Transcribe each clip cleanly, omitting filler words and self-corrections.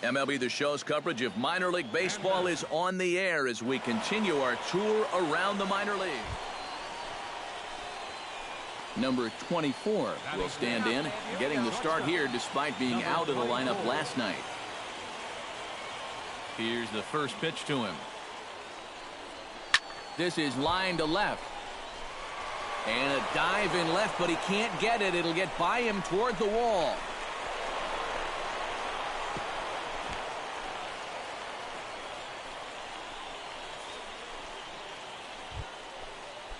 MLB The Show's coverage of minor league baseball is on the air as we continue our tour around the minor league. Number 24 will stand in, getting the start here despite being out of the lineup last night. Here's the first pitch to him. This is line to left. And a dive in left, but he can't get it. It'll get by him toward the wall.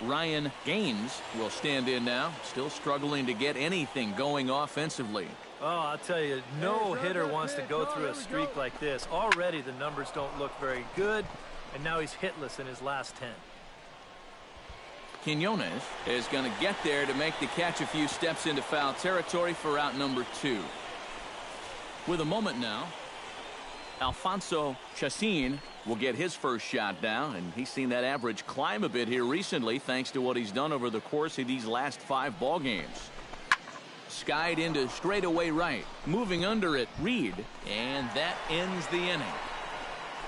Ryan Gaines will stand in now, still struggling to get anything going offensively. Oh, I'll tell you, no hitter wants to go through a streak like this. Already the numbers don't look very good, and now he's hitless in his last 10. Quinones is going to get there to make the catch a few steps into foul territory for out number 2. With a moment now, Alfonso Chacin will get his first shot down, and he's seen that average climb a bit here recently thanks to what he's done over the course of these last 5 ball games. Skied into straightaway right, moving under it, Reed, and that ends the inning.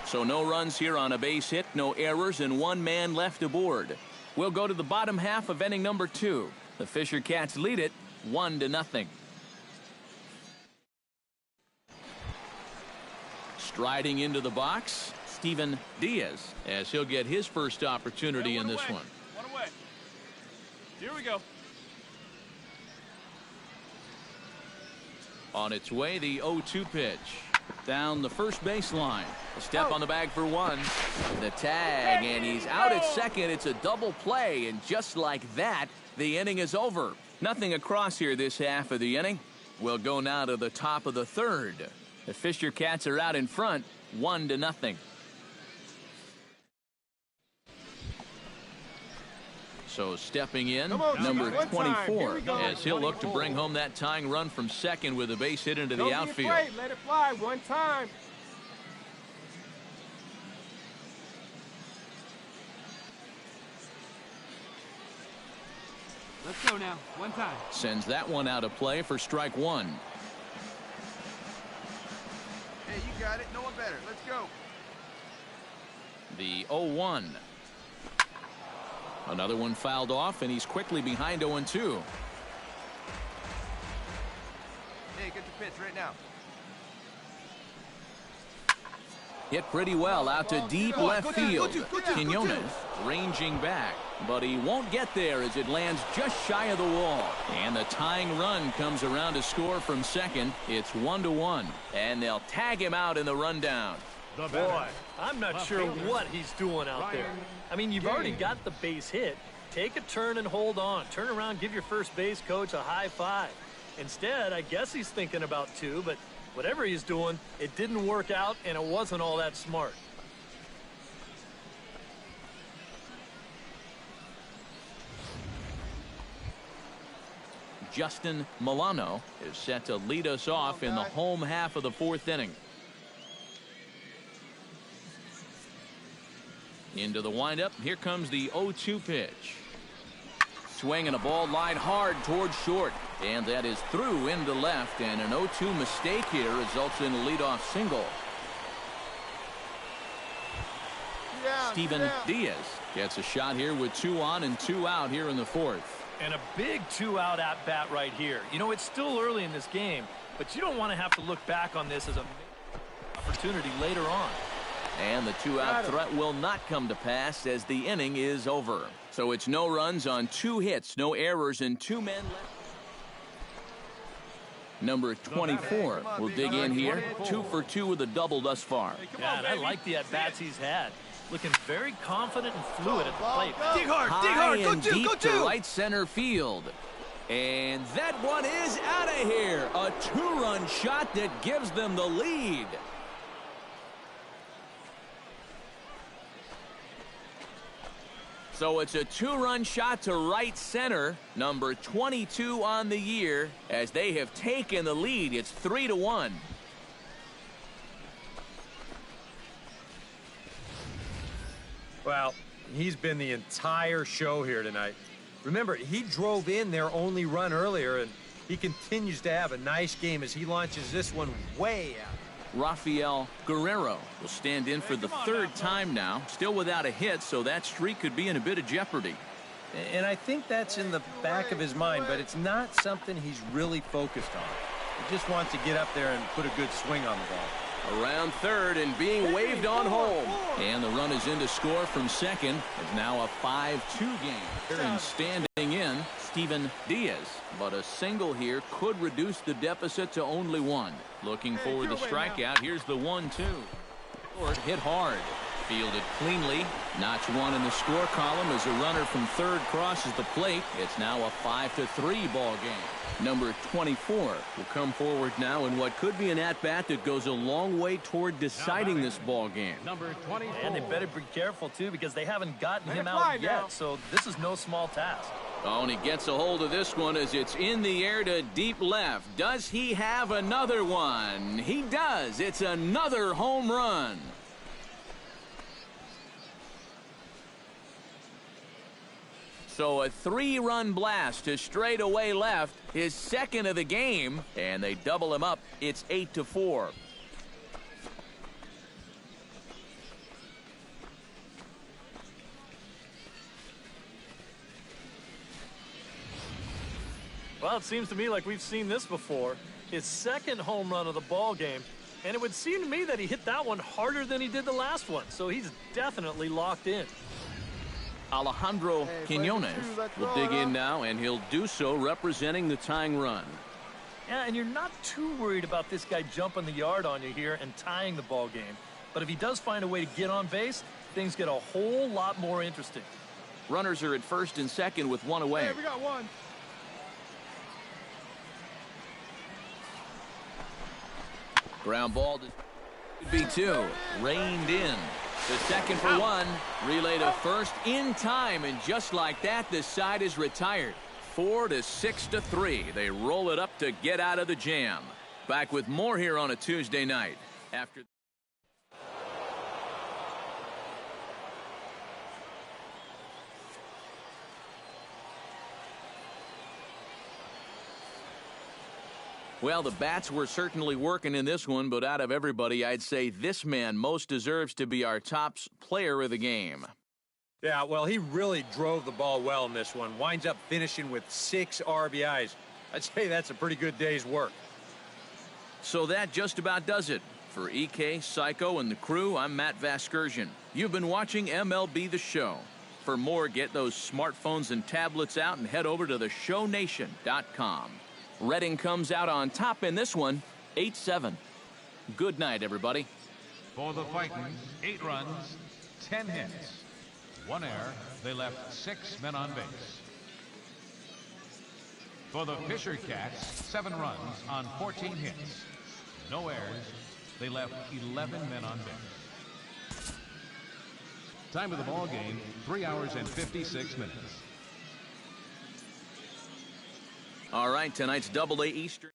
So no runs here on a base hit, no errors, and 1 man left aboard. We'll go to the bottom half of inning number 2. The Fisher Cats lead it 1-0. Striding into the box, Steven Diaz, as he'll get his first opportunity in this one. One away. Here we go. On its way, the 0-2 pitch. Down the first baseline. A step on the bag for 1. The tag, and he's out at second. It's a double play, and just like that, the inning is over. Nothing across here this half of the inning. We'll go now to the top of the 3rd. The Fisher Cats are out in front, 1-0. So stepping in, number 24, as he'll look to bring home that tying run from second with a base hit into the outfield. Let it fly one time. Let's go now, one time. Sends that one out of play for strike 1. Hey, you got it. No one better. Let's go. The 0-1. Another one fouled off, and he's quickly behind 0-2. Hey, get the pitch right now. Hit pretty well out to deep left field. Quinones ranging back, but he won't get there as it lands just shy of the wall. And the tying run comes around to score from second. It's 1-1, and they'll tag him out in the rundown. Boy, I'm not sure what he's doing out there. I mean, you've already got the base hit. Take a turn and hold on. Turn around, give your first base coach a high five. Instead, I guess he's thinking about 2, but whatever he's doing, it didn't work out, and it wasn't all that smart. Justin Milano is set to lead us off in the home half of the 4th inning. Into the windup. Here comes the 0-2 pitch. Swing and a ball lined hard towards short. And that is through into left. And an 0-2 mistake here results in a leadoff single. Steven Diaz gets a shot here with 2 on and 2 out here in the 4th. And a big 2-out at bat right here. You know, it's still early in this game, but you don't want to have to look back on this as an opportunity later on. And the 2-out threat will not come to pass as the inning is over. So it's no runs on 2 hits, no errors, and 2 men left. Number 24 will dig in here. 2 for 2 with a double thus far. Yeah, and I like the at-bats he's had. Looking very confident and fluid at the plate. Dig hard, Go deep to right center field. And that one is out of here. A 2-run shot that gives them the lead. So it's a 2-run shot to right center, number 22 on the year, as they have taken the lead. It's 3-1. Well, he's been the entire show here tonight. Remember, he drove in their only run earlier, and he continues to have a nice game as he launches this one way out. Rafael Guerrero will stand in for the third time now, still without a hit, so that streak could be in a bit of jeopardy. And I think that's in the back of his mind, but it's not something he's really focused on. He just wants to get up there and put a good swing on the ball. Around third and being waved on home. And the run is in to score from second. It's now a 5-2 game. And standing in, Steven Diaz. But a single here could reduce the deficit to only one. Looking for the strikeout. Here's the 1-2. Hit hard. Fielded cleanly. Notch one in the score column as a runner from third crosses the plate. It's now a 5-3 ball game. Number 24 will come forward now in what could be an at-bat that goes a long way toward deciding this ball game. Number 24. And they better be careful, too, because they haven't gotten him out yet, so this is no small task. Oh, and he gets a hold of this one as it's in the air to deep left. Does he have another one? He does. It's another home run. So a 3-run blast to straightaway left, his second of the game, and they double him up. It's 8-4. Well, it seems to me like we've seen this before. His second home run of the ball game, and it would seem to me that he hit that one harder than he did the last one, so he's definitely locked in. Alejandro Quinones will dig in now, and he'll do so representing the tying run. Yeah, and you're not too worried about this guy jumping the yard on you here and tying the ball game. But if he does find a way to get on base, things get a whole lot more interesting. Runners are at first and second with one away. Hey, we got one. Ground ball to be two. Reined in. The second for one. Relay to first in time, and just like that, the side is retired. 4-6-3. They roll it up to get out of the jam. Back with more here on a Tuesday night. After. Well, the bats were certainly working in this one, but out of everybody, I'd say this man most deserves to be our top player of the game. Yeah, well, he really drove the ball well in this one. Winds up finishing with 6 RBIs. I'd say that's a pretty good day's work. So that just about does it. For EK, Psycho, and the crew, I'm Matt Vasgersian. You've been watching MLB The Show. For more, get those smartphones and tablets out and head over to theshownation.com. Redding comes out on top in this one, 8-7. Good night, everybody. For the Titans, 8 runs, 10 hits. 1 error. They left 6 men on base. For the Fisher Cats, 7 runs on 14 hits. No errors. They left 11 men on base. Time of the ball game, 3 hours and 56 minutes. All right, tonight's Double-A Eastern.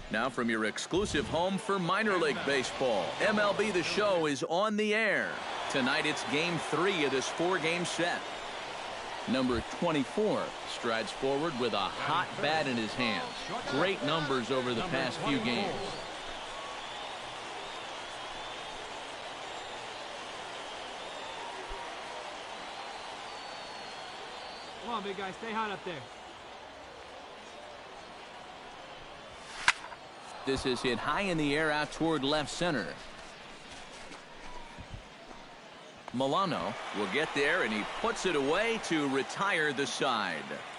Now from your exclusive home for minor league baseball, MLB The Show is on the air. Tonight it's Game 3 of this 4-game set. Number 24 strides forward with a hot bat in his hands. Great numbers over the past few games. Come on, big guy. Stay hot up there. This is hit high in the air out toward left center. Milano will get there, and he puts it away to retire the side.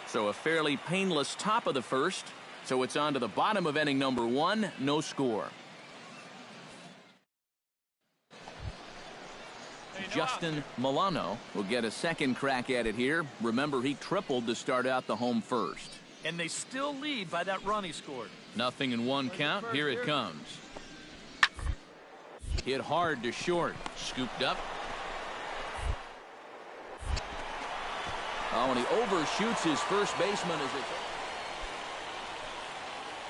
So a fairly painless top of the first. So it's on to the bottom of inning number 1. No score. Justin Milano will get a second crack at it here. Remember, he tripled to start out the home first. And they still lead by that run he scored. Nothing in one count. Here it comes. Hit hard to short. Scooped up. Oh, and he overshoots his first baseman as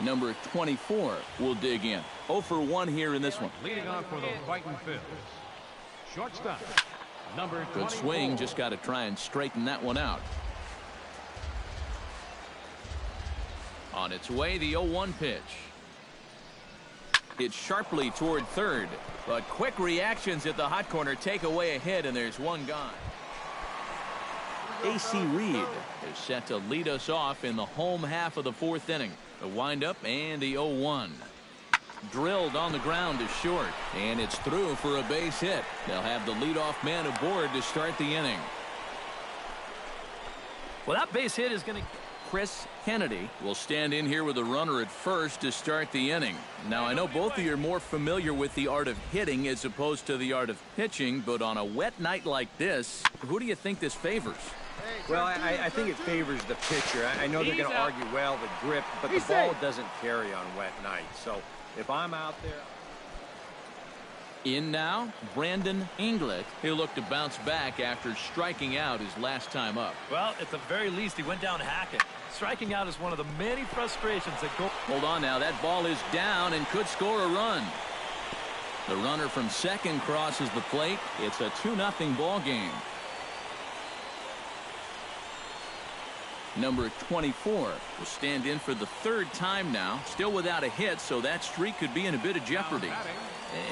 it. Number 24 will dig in. 0 for 1 here in this one. Leading off for the Fighting Phils. Shortstop, number 24. Good swing. Just got to try and straighten that one out. On its way, the 0-1 pitch. It's sharply toward third, but quick reactions at the hot corner take away a hit, and there's one gone. A.C. Reed is set to lead us off in the home half of the fourth inning. The windup and the 0-1. Drilled on the ground to short, and it's through for a base hit. They'll have the leadoff man aboard to start the inning. Well, that base hit is going to... Chris Kennedy will stand in here with a runner at first to start the inning. Now, I know both of you are more familiar with the art of hitting as opposed to the art of pitching, but on a wet night like this, who do you think this favors? Well, I think it favors the pitcher. I know they're going to argue, well, the grip, but the ball doesn't carry on wet nights. So if I'm out there... In now, Brandon Inglett. He'll look to bounce back after striking out his last time up. Well, at the very least, he went down hacking. Striking out is one of the many frustrations that go... Hold on now. That ball is down and could score a run. The runner from second crosses the plate. It's a 2-0 ball game. Number 24 will stand in for the third time now. Still without a hit, so that streak could be in a bit of jeopardy.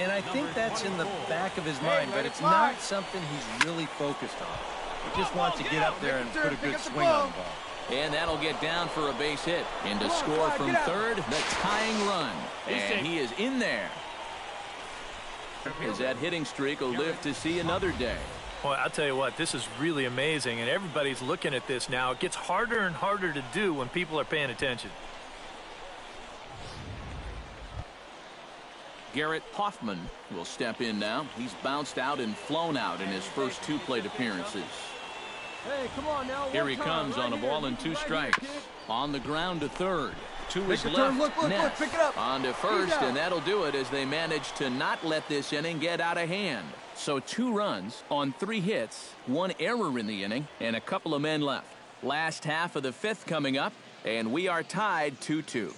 And I think that's in the back of his mind, but it's not something he's really focused on. He just wants to get up there and put a good swing on the ball. And that'll get down for a base hit. And to score from third, the tying run. And he is in there. As that hitting streak will live to see another day. Boy, I'll tell you what, this is really amazing, and everybody's looking at this now. It gets harder and harder to do when people are paying attention. Garrett Hoffman will step in now. He's bounced out and flown out in his first two plate appearances. Hey, come on now. Here he comes on a ball and 2 strikes. On the ground to third. To his left, look, Ness. pick it up. On to first, and that'll do it as they manage to not let this inning get out of hand. So 2 runs on 3 hits, 1 error in the inning, and a couple of men left. Last half of the 5th coming up, and we are tied 2-2.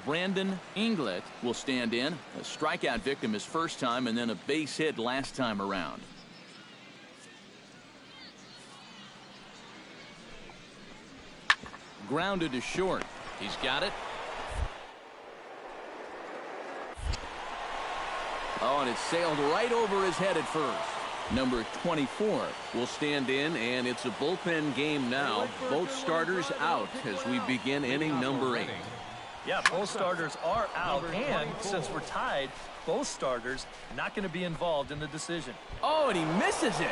Brandon Inglett will stand in. A strikeout victim his first time, and then a base hit last time around. Grounded to short. He's got it. Oh, and it sailed right over his head at first. Number 24 will stand in, and it's a bullpen game now. Both starters out as we begin inning number 8. Yeah, both starters are out, and since we're tied, both starters not going to be involved in the decision. Oh, and he misses it.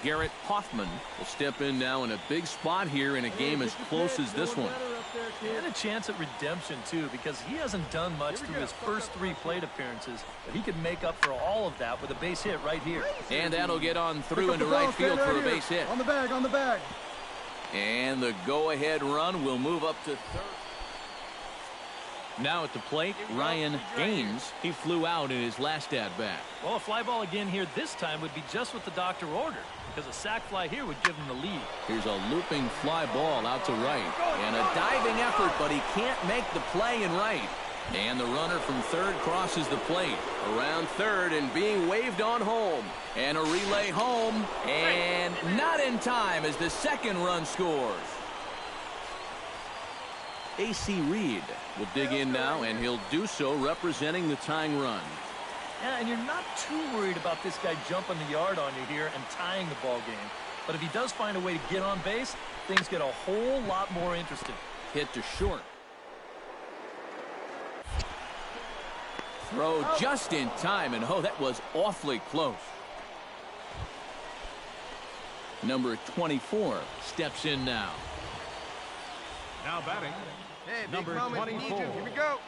Garrett Hoffman will step in now in a big spot here in a game as close as this one. And a chance at redemption, too, because he hasn't done much through his first 3 plate appearances, but he could make up for all of that with a base hit right here. And that'll get on through into right field for a base hit. On the bag. And the go-ahead run will move up to third. Now at the plate, Ryan Gaines. He flew out in his last at-bat. Well, a fly ball again here this time would be just what the doctor ordered, because a sac fly here would give him the lead. Here's a looping fly ball out to right. And a diving effort, but he can't make the play in right. And the runner from third crosses the plate. Around third and being waved on home. And a relay home. And not in time as the second run scores. A.C. Reed will dig in now, and he'll do so representing the tying run. Yeah, and you're not too worried about this guy jumping the yard on you here and tying the ball game. But if he does find a way to get on base, things get a whole lot more interesting. Hit to short. Throw just in time, and oh, that was awfully close. Number 24 steps in now. Now batting, Hey, big number moment. 24. Here we go.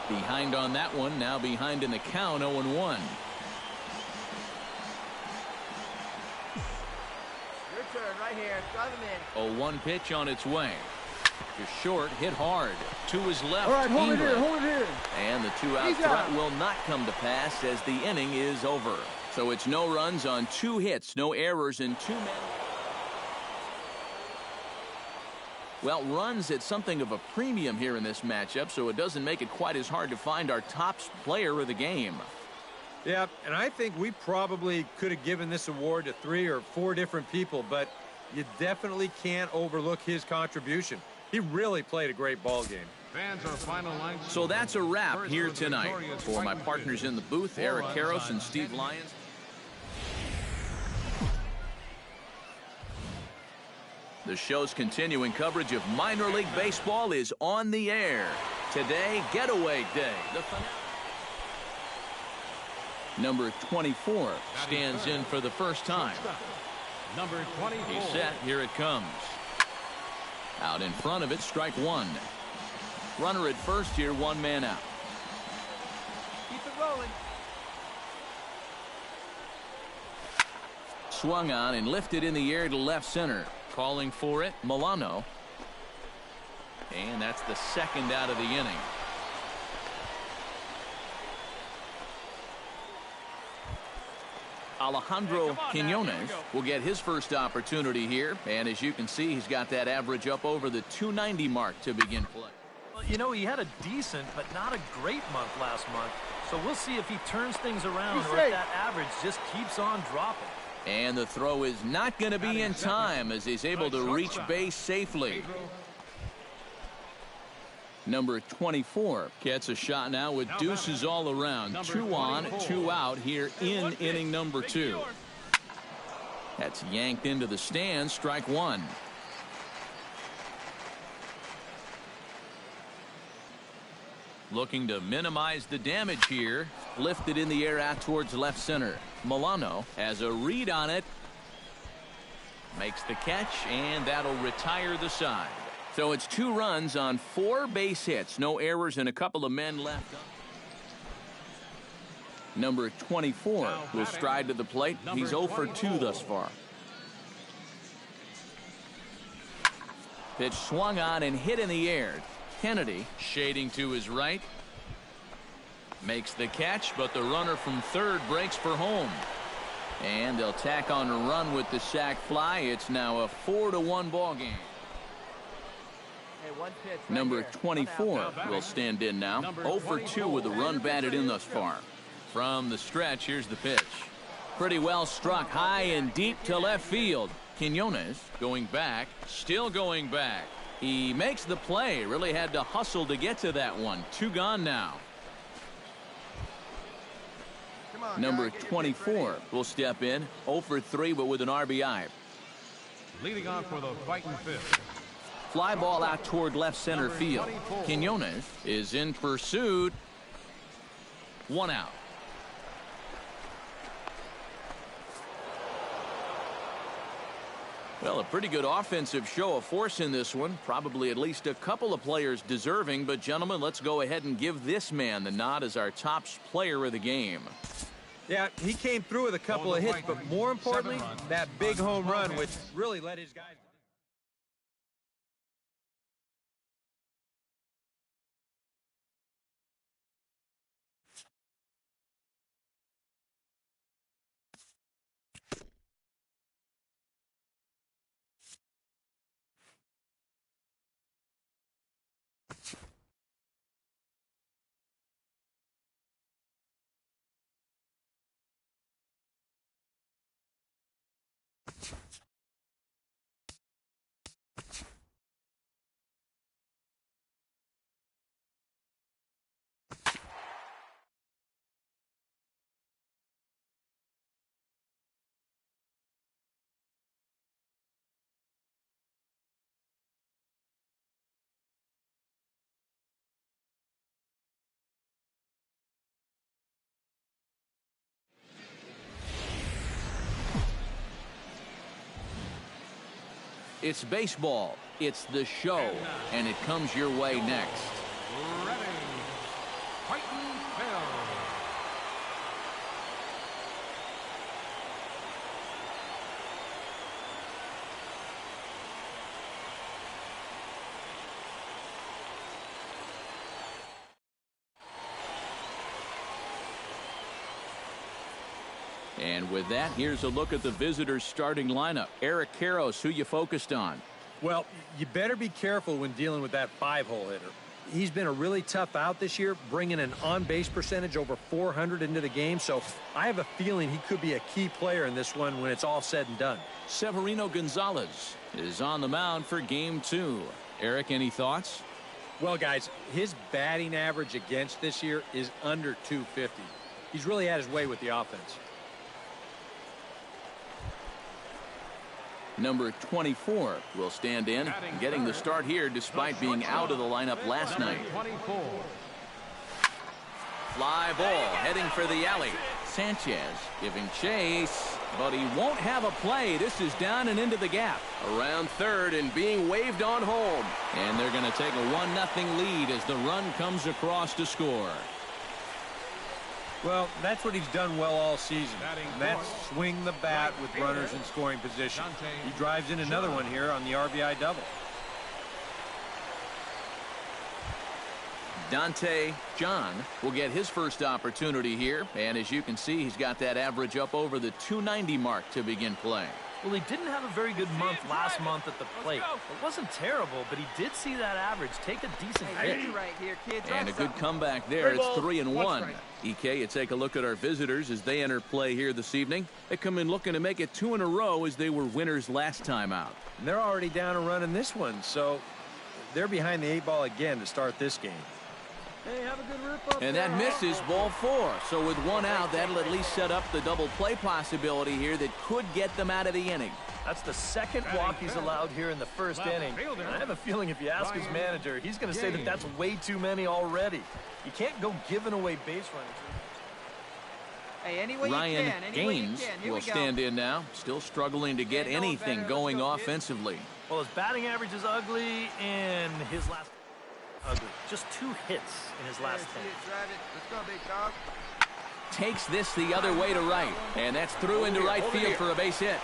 Behind on that one, now behind in the count, 0-1. Your turn right here. Drive him in. 0-1 pitch on its way. To short, hit hard. To his left. All right, hold it Inglett. here. And the 2-out He's threat out. will not come to pass as the inning is over. So it's no runs on 2 hits, no errors, and 2 men. Well, runs at something of a premium here in this matchup, so it doesn't make it quite as hard to find our top player of the game. Yeah, and I think we probably could have given this award to 3 or 4 different people, but you definitely can't overlook his contribution. He really played a great ball game. So that's a wrap here tonight. For my partners in the booth, Eric Karros and Steve Lyons. The show's continuing coverage of minor league baseball is on the air. Today, Getaway Day. Number 24 stands in for the first time. Number 24. He's set. Here it comes. Out in front of it, strike one. Runner at first here, 1 man out. Keep it rolling. Swung on and lifted in the air to left center. Calling for it, Milano. And that's the second out of the inning. Alejandro Quinones will get his first opportunity here. And as you can see, he's got that average up over the 290 mark to begin play. Well, you know, he had a decent but not a great month last month. So we'll see if he turns things around or if that average just keeps on dropping. And the throw is not going to be in time as he's able to reach base safely. Number 24 gets a shot now with deuces all around. 2 on, 2 out here in inning number 2. That's yanked into the stands, strike one. Looking to minimize the damage here. Lifted in the air out towards left center. Milano has a read on it. Makes the catch, and that'll retire the side. So it's 2 runs on 4 base hits. No errors and a couple of men left. Number 24 will stride to the plate. He's 0 for 2 thus far. Pitch swung on and hit in the air. Kennedy shading to his right. Makes the catch, but the runner from third breaks for home. And they'll tack on a run with the sac fly. It's now a 4-1 ball game. Hey, one pitch right Number here. 24 will stand in now. 0 for 2 with a run batted in thus far. From the stretch, here's the pitch. Pretty well struck high and deep to left field. Quinones going back, still going back. He makes the play. Really had to hustle to get to that one. 2 gone now. Number 24 will step in. 0 for 3, but with an RBI. Leading off for the fighting fifth. Fly ball out toward left center field. Quinones is in pursuit. 1 out. Well, a pretty good offensive show of force in this one. Probably at least a couple of players deserving. But, gentlemen, let's go ahead and give this man the nod as our top player of the game. Yeah, he came through with a couple of hits, but more importantly, that big home run, which really let his guys. It's baseball. It's the show. And it comes your way next. Ready. Fighting Phil. And with that, here's a look at the visitors' starting lineup. Eric Karros, who you focused on? Well, you better be careful when dealing with that 5-hole hitter. He's been a really tough out this year, bringing an on-base percentage over 400 into the game, so I have a feeling he could be a key player in this one when it's all said and done. Severino Gonzalez is on the mound for game 2. Eric, any thoughts? Well, guys, his batting average against this year is under 250. He's really had his way with the offense. Number 24 will stand in, getting the start here despite being out of the lineup last night. 24. Fly ball heading for the alley. Sanchez giving chase, but he won't have a play. This is down and into the gap. Around third and being waved on home. And they're going to take a 1-0 lead as the run comes across to score. Well, that's what he's done well all season. And that's swing the bat with runners in scoring position. He drives in another one here on the RBI double. Dante John will get his first opportunity here. And as you can see, he's got that average up over the 290 mark to begin play. Well, he didn't have a very good month last month at the plate. It wasn't terrible, but he did see that average take a decent hit. Right here, kids. And a good comeback there. It's 3-1. EK, you take a look at our visitors as they enter play here this evening. They come in looking to make it 2 in a row as they were winners last time out. And they're already down a run in this one, so they're behind the 8 ball again to start this game. Hey, have a good rip up And there. that misses ball 4. So with 1 out, that'll at least set up the double play possibility here that could get them out of the inning. That's the second walk he's allowed here in the first inning. And I have a feeling if you ask his manager, he's going to say that that's way too many already. You can't go giving away base runners. Hey, any way Ryan you can, any way you Gaines can. Here will we go. stand in now, still struggling to get Yeah, no anything better. going Let's go, kid. offensively. Well, his batting average is ugly, and his last ugly. Just 2 hits in his last 10. There, see it, drive it. Let's go, big dog. Takes this the other way to right, and that's through into right field for a base hit.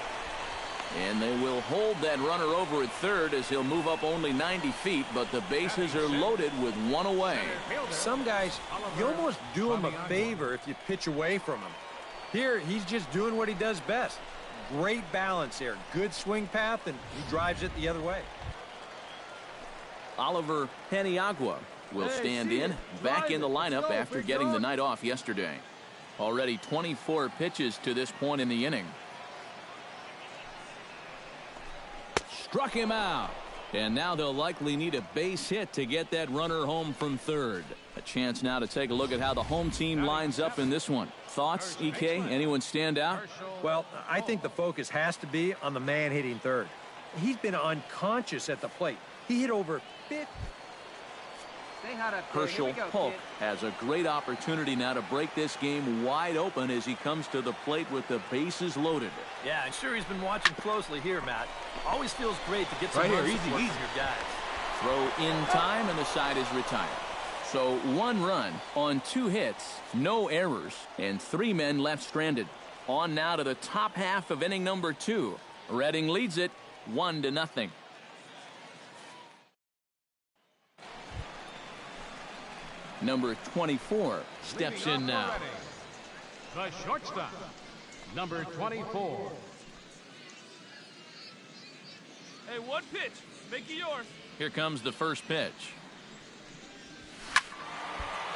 And they will hold that runner over at third as he'll move up only 90 feet, but the bases are loaded with 1 away. Some guys, you almost do them a favor if you pitch away from him. Here, he's just doing what he does best. Great balance here. Good swing path, and he drives it the other way. Oliver Peniagua will stand in, back in the lineup after getting the night off yesterday. Already 24 pitches to this point in the inning. Struck him out. And now they'll likely need a base hit to get that runner home from third. A chance now to take a look at how the home team lines up in this one. Thoughts, EK? Anyone stand out? Well, I think the focus has to be on the man hitting third. He's been unconscious at the plate. He hit over 50. Stay hot up there. Here Herschel we go, Polk kid. has a great opportunity now to break this game wide open as he comes to the plate with the bases loaded. Yeah, and sure he's been watching closely here, Matt. Always feels great to get some Right here, run easy, support easy. from your guys. Throw in time, and the side is retired. So 1 run on 2 hits, no errors, and 3 men left stranded. On now to the top half of inning number 2. Reading leads it 1-0. Number 24 steps in now. The shortstop, number 24. Hey, 1 pitch. Make it yours. Here comes the first pitch.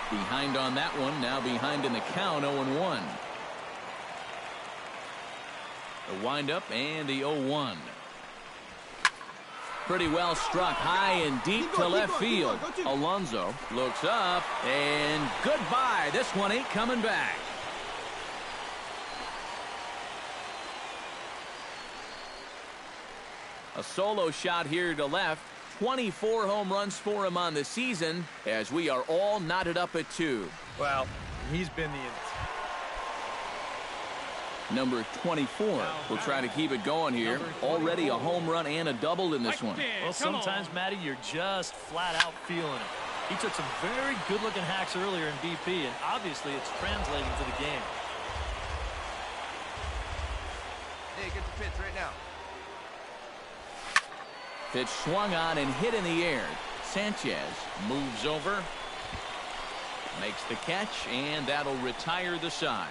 Behind on that one, now behind in the count, 0-1. The windup and the 0-1. Pretty well struck high and deep to left field. Alonso looks up and goodbye. This one ain't coming back. A solo shot here to left. 24 home runs for him on the season as we are all knotted up at 2. Well, he's been the... Number 24 will try to keep it going here. Already a home run and a double in this one. Well, sometimes, Matty, you're just flat out feeling it. He took some very good-looking hacks earlier in BP, and obviously it's translating to the game. Hey, get the pitch right now. Pitch swung on and hit in the air. Sanchez moves over, makes the catch, and that'll retire the side.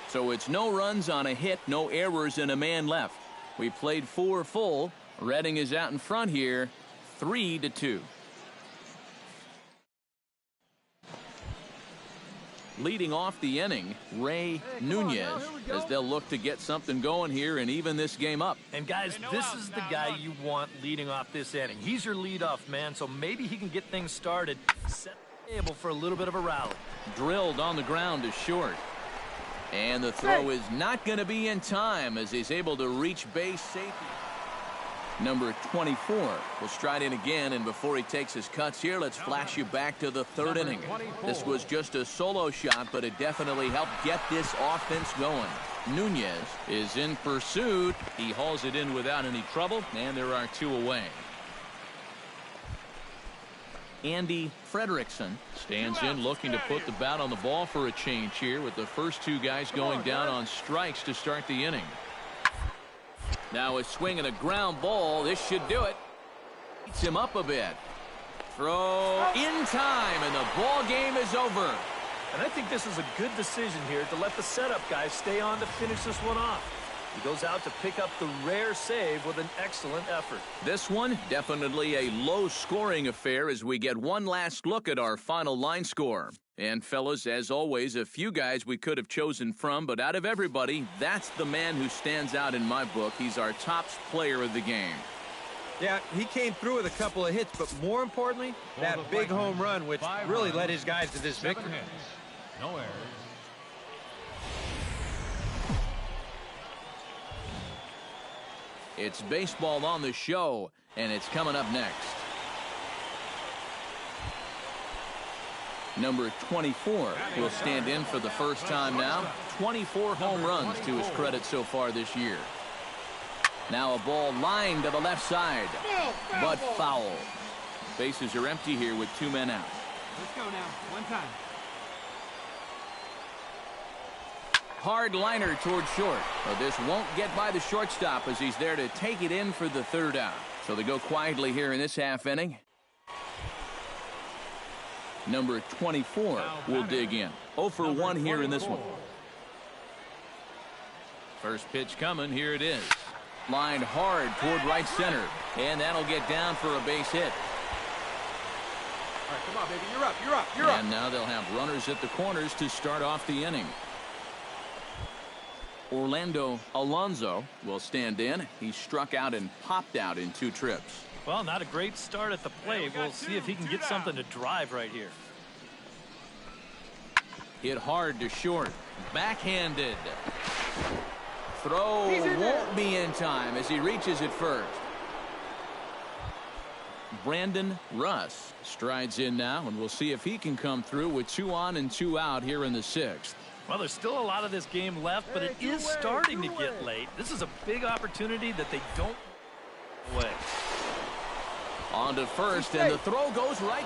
So it's no runs on a hit, no errors, and a man left. We played 4 full. Redding is out in front here, 3-2. Leading off the inning, Ray Nunez, as they'll look to get something going here and even this game up. And guys, this is the guy you want leading off this inning. He's your leadoff man, so maybe he can get things started, set the table for a little bit of a rally. Drilled on the ground to short. And the throw is not going to be in time as he's able to reach base safely. Number 24 will stride in again, and before he takes his cuts here, let's flash you back to the third inning. This was just a solo shot, but it definitely helped get this offense going. Nunez is in pursuit. He hauls it in without any trouble, and there are 2 away. Andy Frederickson stands in looking to put the bat on the ball for a change here, with the first 2 guys going down on strikes to start the inning. Now a swing and a ground ball. This should do it. Beats him up a bit. Throw in time, and the ball game is over. And I think this is a good decision here to let the setup guys stay on to finish this one off. He goes out to pick up the rare save with an excellent effort. This one, definitely a low-scoring affair as we get one last look at our final line score. And, fellas, as always, a few guys we could have chosen from, but out of everybody, that's the man who stands out in my book. He's our top player of the game. Yeah, he came through with a couple of hits, but more importantly, that big home run, which really led his guys to this victory. No errors. It's baseball on the show, and it's coming up next. Number 24 will stand in for the first time now. 24 home runs to his credit so far this year. Now a ball lined to the left side, but foul. Bases are empty here with 2 men out. Let's go now. One time. Hard liner toward short, but this won't get by the shortstop as he's there to take it in for the 3rd out. So they go quietly here in this half inning. Number 24 will dig in. 0 for 1 here in this one. First pitch coming. Here it is. Lined hard toward right center, and that'll get down for a base hit. All right, come on, baby. You're up. You're up. You're up. And now they'll have runners at the corners to start off the inning. Orlando Alonso will stand in. He struck out and popped out in 2 trips. Well, not a great start at the plate. We'll see if he can get something to drive right here. Hit hard to short. Backhanded. Throw won't be in time as he reaches it first. Brandon Russ strides in now, and we'll see if he can come through with 2 on and 2 out here in the 6th. Well, there's still a lot of this game left, but it is starting to get late. This is a big opportunity that they don't away. On to first, and the throw goes right.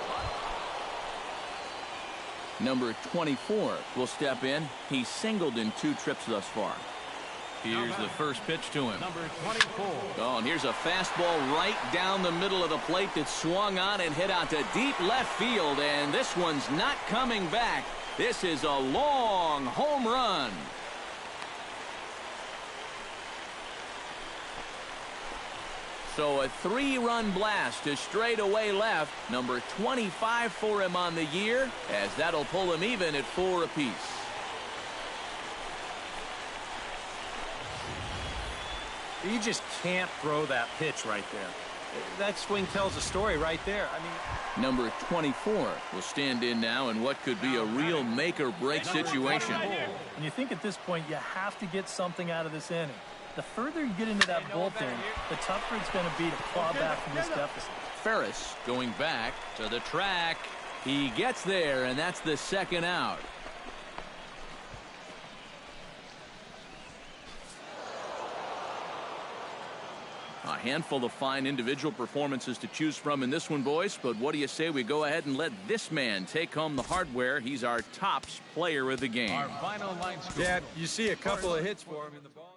Number 24 will step in. He's singled in 2 trips thus far. Here's the first pitch to him. Number 24. Oh, and here's a fastball right down the middle of the plate that swung on and hit out to deep left field, and this one's not coming back. This is a long home run. So a 3-run blast to straightaway left. Number 25 for him on the year, as that'll pull him even at 4 apiece. You just can't throw that pitch right there. That swing tells a story right there. I mean, number 24 will stand in now in what could be a real make-or-break situation. And you think at this point you have to get something out of this inning. The further you get into that bullpen, the tougher it's going to be to claw back from this deficit. Ferris going back to the track. He gets there, and that's the 2nd out. A handful of fine individual performances to choose from in this one, boys. But what do you say we go ahead and let this man take home the hardware? He's our top player of the game. Our final line score. yeah, you see a couple of hits for him in the ball.